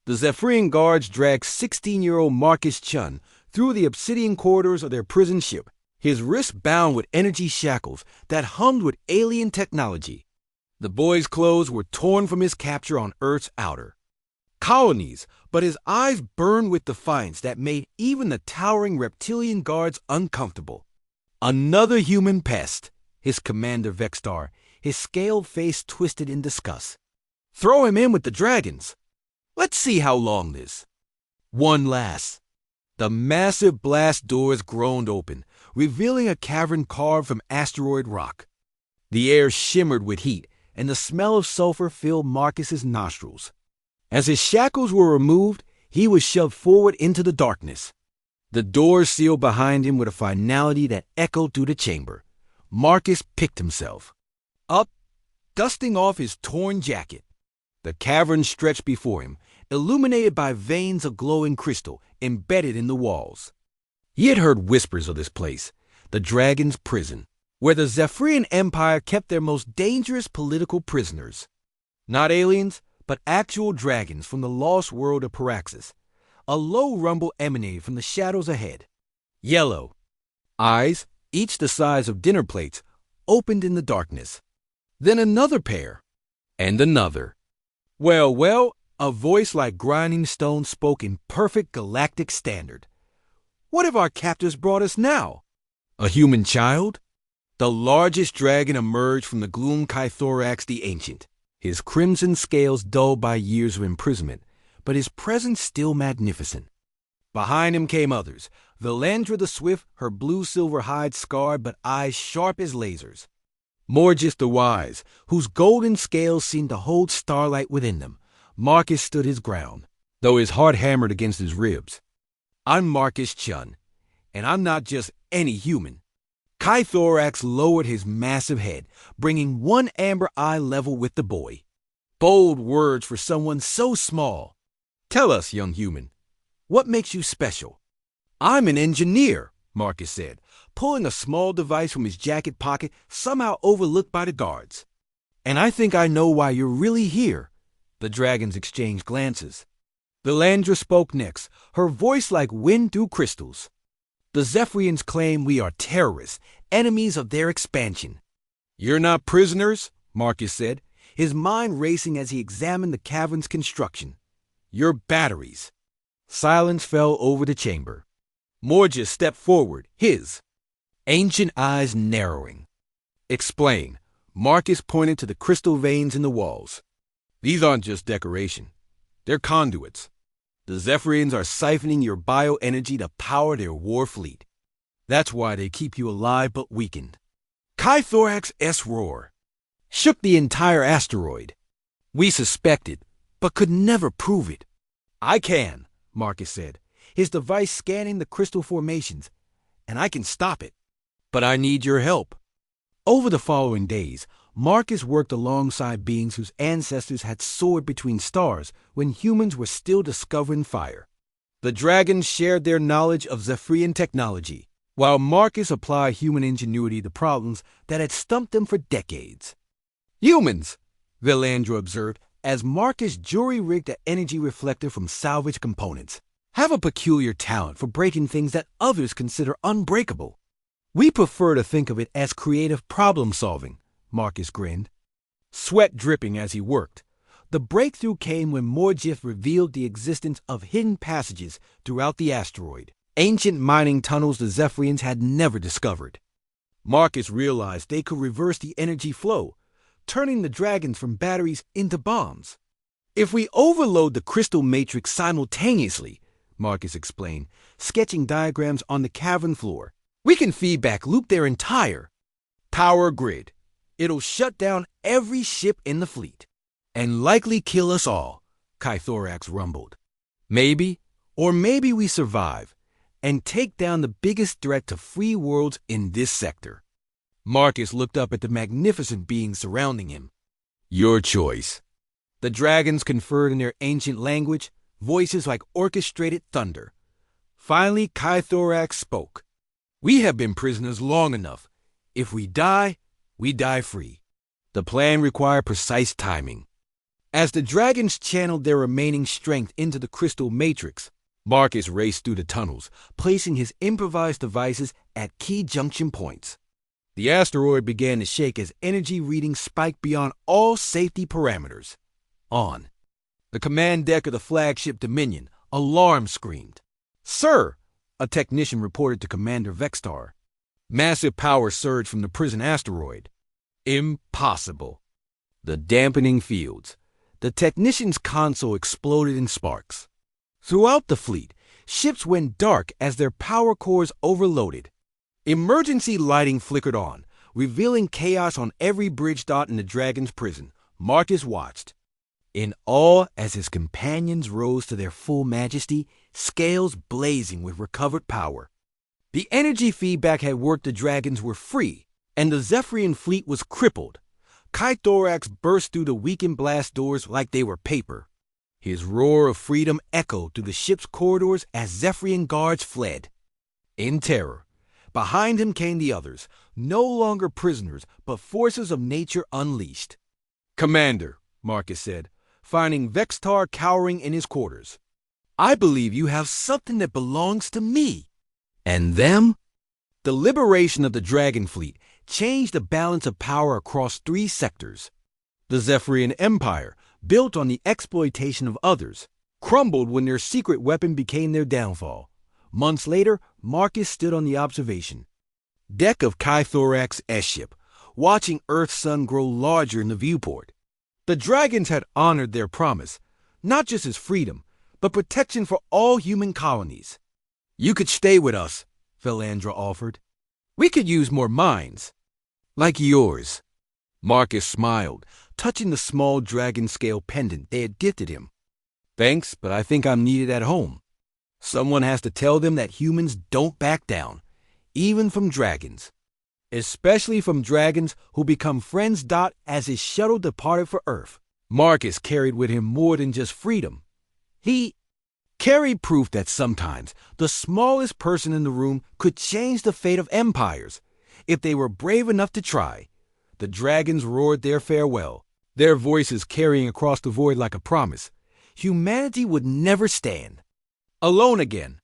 The Zephyrian guards dragged 16-year-old Marcus Chun through the obsidian corridors of their prison ship, his wrists bound with energy shackles that hummed with alien technology. The boy's clothes were torn from his capture on Earth's outer colonies, but his eyes burned with defiance that made even the towering reptilian guards uncomfortable. Another human pest, his commander Vextar, his scaled face twisted in disgust. Throw him in with the dragons. Let's see how long this. One last. The massive blast doors groaned open, revealing a cavern carved from asteroid rock. The air shimmered with heat, and the smell of sulfur filled Marcus's nostrils. As his shackles were removed, he was shoved forward into the darkness. The doors sealed behind him with a finality that echoed through the chamber. Marcus picked himself up, dusting off his torn jacket. The cavern stretched before him, illuminated by veins of glowing crystal embedded in the walls. He had heard whispers of this place, the Dragon's Prison, where the Zephyrian Empire kept their most dangerous political prisoners. Not aliens, but actual dragons from the lost world of Paraxis. A low rumble emanated from the shadows ahead. Yellow eyes, each the size of dinner plates, opened in the darkness. Then another pair, and another. Well, a voice like grinding stone spoke in perfect galactic standard. What have our captors brought us now? A human child? The largest dragon emerged from the gloom Kythorax the Ancient, his crimson scales dulled by years of imprisonment, but his presence still magnificent. Behind him came others, Valandra the Swift, her blue-silver hide scarred but eyes sharp as lasers. Morgus the Wise, whose golden scales seemed to hold starlight within them. Marcus stood his ground, though his heart hammered against his ribs. I'm Marcus Chun, and I'm not just any human. Kythorax lowered his massive head, bringing one amber eye level with the boy. Bold words for someone so small. Tell us, young human, what makes you special? I'm an engineer, Marcus said, pulling a small device from his jacket pocket, somehow overlooked by the guards. And I think I know why you're really here. The dragons exchanged glances. Valandra spoke next, her voice like wind through crystals. The Zephyrians claim we are terrorists, enemies of their expansion. You're not prisoners, Marcus said, his mind racing as he examined the cavern's construction. You're batteries. Silence fell over the chamber. Morgus stepped forward, his ancient eyes narrowing. Explain. Marcus pointed to the crystal veins in the walls. These aren't just decoration. They're conduits. The Zephyrians are siphoning your bioenergy to power their war fleet. That's why they keep you alive but weakened. Kythorax's roar shook the entire asteroid. We suspected, but could never prove it. I can, Marcus said, his device scanning the crystal formations, and I can stop it. But I need your help. Over the following days, Marcus worked alongside beings whose ancestors had soared between stars when humans were still discovering fire. The dragons shared their knowledge of Zephyrian technology, while Marcus applied human ingenuity to problems that had stumped them for decades. Humans, Valandra observed, as Marcus jury-rigged an energy reflector from salvaged components, have a peculiar talent for breaking things that others consider unbreakable. We prefer to think of it as creative problem-solving, Marcus grinned, sweat dripping as he worked. The breakthrough came when Morgus revealed the existence of hidden passages throughout the asteroid, ancient mining tunnels the Zephyrians had never discovered. Marcus realized they could reverse the energy flow, turning the dragons from batteries into bombs. If we overload the crystal matrix simultaneously, Marcus explained, sketching diagrams on the cavern floor, we can feedback loop their entire power grid. It'll shut down every ship in the fleet. And likely kill us all, Kythorax rumbled. Maybe, or maybe we survive, and take down the biggest threat to free worlds in this sector. Marcus looked up at the magnificent beings surrounding him. Your choice. The dragons conferred in their ancient language, voices like orchestrated thunder. Finally, Kythorax spoke. We have been prisoners long enough. If we die, we die free. The plan required precise timing. As the dragons channeled their remaining strength into the crystal matrix, Marcus raced through the tunnels, placing his improvised devices at key junction points. The asteroid began to shake as energy readings spiked beyond all safety parameters. On the command deck of the flagship Dominion, alarm screamed. "Sir," a technician reported to Commander Vextar. Massive power surged from the prison asteroid. Impossible. The dampening fields. The technician's console exploded in sparks. Throughout the fleet, ships went dark as their power cores overloaded. Emergency lighting flickered on, revealing chaos on every bridge dot in the Dragon's prison. Marcus watched, in awe as his companions rose to their full majesty, scales blazing with recovered power. The energy feedback had worked. The Dragons were free, and the Zephyrian fleet was crippled. Kythorax burst through the weakened blast doors like they were paper. His roar of freedom echoed through the ship's corridors as Zephyrian guards fled. In terror, behind him came the others, no longer prisoners, but forces of nature unleashed. "Commander," Marcus said, finding Vextar cowering in his quarters, "I believe you have something that belongs to me." And them? The liberation of the Dragon fleet changed the balance of power across 3 sectors. The Zephyrian Empire, built on the exploitation of others, crumbled when their secret weapon became their downfall. Months later, Marcus stood on the observation deck of Kythorax's S-ship, watching Earth's sun grow larger in the viewport. The Dragons had honored their promise, not just as freedom, but protection for all human colonies. "You could stay with us," Philandra offered. "We could use more minds." "Like yours." Marcus smiled, touching the small dragon-scale pendant they had gifted him. "Thanks, but I think I'm needed at home." Someone has to tell them that humans don't back down, even from dragons. Especially from dragons who become friends. As his shuttle departed for Earth, Marcus carried with him more than just freedom. He carried proof that sometimes the smallest person in the room could change the fate of empires, if they were brave enough to try. The Dragons roared their farewell, their voices carrying across the void like a promise. Humanity would never stand alone again.